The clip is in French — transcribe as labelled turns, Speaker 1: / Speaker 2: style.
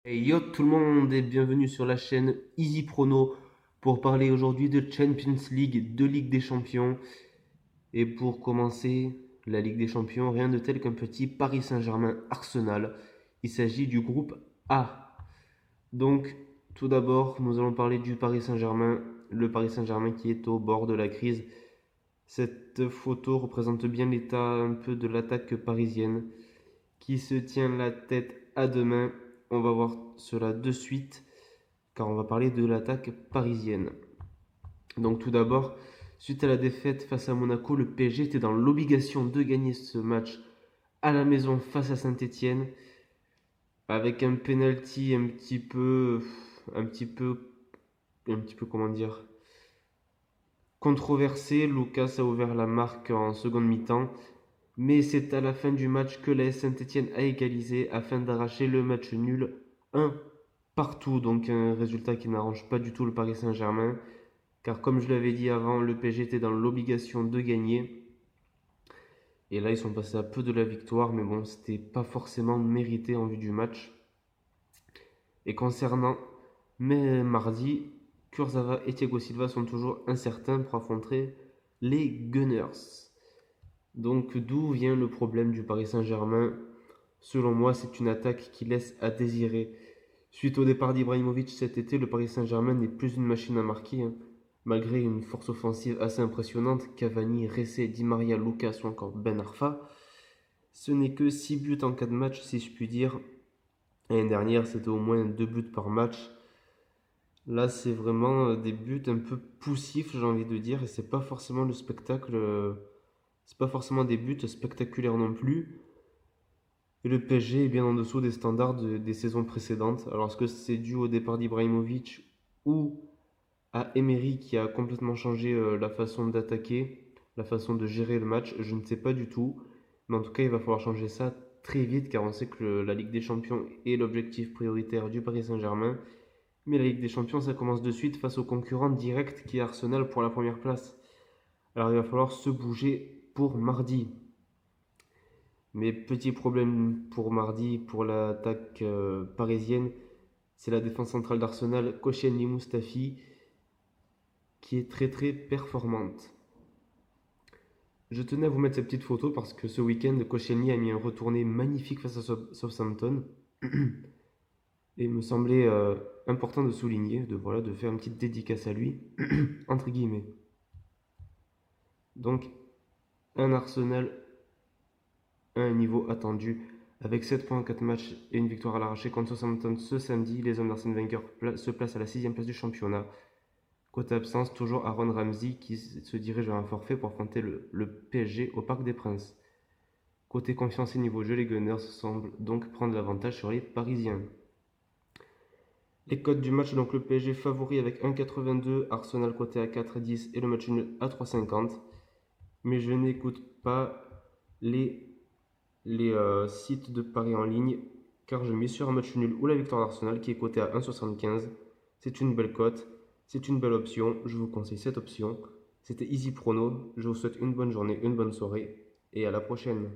Speaker 1: Hey yo tout le monde et bienvenue sur la chaîne Easy Prono pour parler aujourd'hui de Champions League, de Ligue des Champions. Et pour commencer la Ligue des Champions, rien de tel qu'un petit Paris Saint-Germain Arsenal. Il s'agit du groupe A. Donc tout d'abord nous allons parler du Paris Saint-Germain, le Paris Saint-Germain qui est au bord de la crise. Cette photo représente bien l'état un peu de l'attaque parisienne qui se tient la tête à deux mains. On va voir cela de suite car on va parler de l'attaque parisienne. Donc tout d'abord, suite à la défaite face à Monaco, le PSG était dans l'obligation de gagner ce match à la maison face à Saint-Etienne avec un penalty un petit peu, comment dire, controversé. Lucas a ouvert la marque en seconde mi-temps, mais c'est à la fin du match que la Saint-Etienne a égalisé afin d'arracher le match nul 1 partout. Donc un résultat qui n'arrange pas du tout le Paris Saint-Germain. Car comme je l'avais dit avant, le PSG était dans l'obligation de gagner. Et là, ils sont passés à peu de la victoire, mais bon, c'était pas forcément mérité en vue du match. Et concernant mardi, Kurzawa et Thiago Silva sont toujours incertains pour affronter les Gunners. Donc d'où vient le problème du Paris Saint-Germain? Selon moi, c'est une attaque qui laisse à désirer. Suite au départ d'Ibrahimovic cet été, le Paris Saint-Germain n'est plus une machine à marquer, hein. Malgré une force offensive assez impressionnante, Cavani, Ressé, Di Maria, Lucas ou encore Ben Arfa, ce n'est que 6 buts en 4 matchs si je puis dire. L'année dernière, c'était au moins 2 buts par match. Là, c'est vraiment des buts un peu poussifs, j'ai envie de dire, et c'est pas forcément le spectacle, c'est pas forcément des buts spectaculaires non plus. Et le PSG est bien en dessous des standards des saisons précédentes. Alors, est-ce que c'est dû au départ d'Ibrahimovic ou à Emery qui a complètement changé la façon d'attaquer, la façon de gérer le match? Je ne sais pas du tout. Mais en tout cas, il va falloir changer ça très vite car on sait que la Ligue des Champions est l'objectif prioritaire du Paris Saint-Germain. Mais la Ligue des Champions, ça commence de suite face au concurrent direct qui est Arsenal pour la première place. Alors il va falloir se bouger pour mardi. Mais petit problème pour mardi, pour l'attaque parisienne, c'est la défense centrale d'Arsenal, Koscielny Mustafi, qui est très très performante. Je tenais à vous mettre cette petite photo parce que ce week-end, Koscielny a mis un retourné magnifique face à Southampton. Et il me semblait important de souligner, de faire une petite dédicace à lui, entre guillemets. Donc, un Arsenal à un niveau attendu. Avec 7 points en 4 matchs et une victoire à l'arraché contre Southampton ce samedi, les hommes d'Arsène Wenger se placent à la 6ème place du championnat. Côté absence, toujours Aaron Ramsey qui se dirige vers un forfait pour affronter le PSG au Parc des Princes. Côté confiance et niveau jeu, les Gunners semblent donc prendre l'avantage sur les Parisiens. Les codes du match, donc le PSG favori avec 1,82, Arsenal côté à 4,10 et le match nul à 3,50. Mais je n'écoute pas les sites de paris en ligne car je mise sur un match nul ou la victoire d'Arsenal qui est coté à 1,75. C'est une belle cote, c'est une belle option, je vous conseille cette option. C'était Easy Prono, je vous souhaite une bonne journée, une bonne soirée et à la prochaine.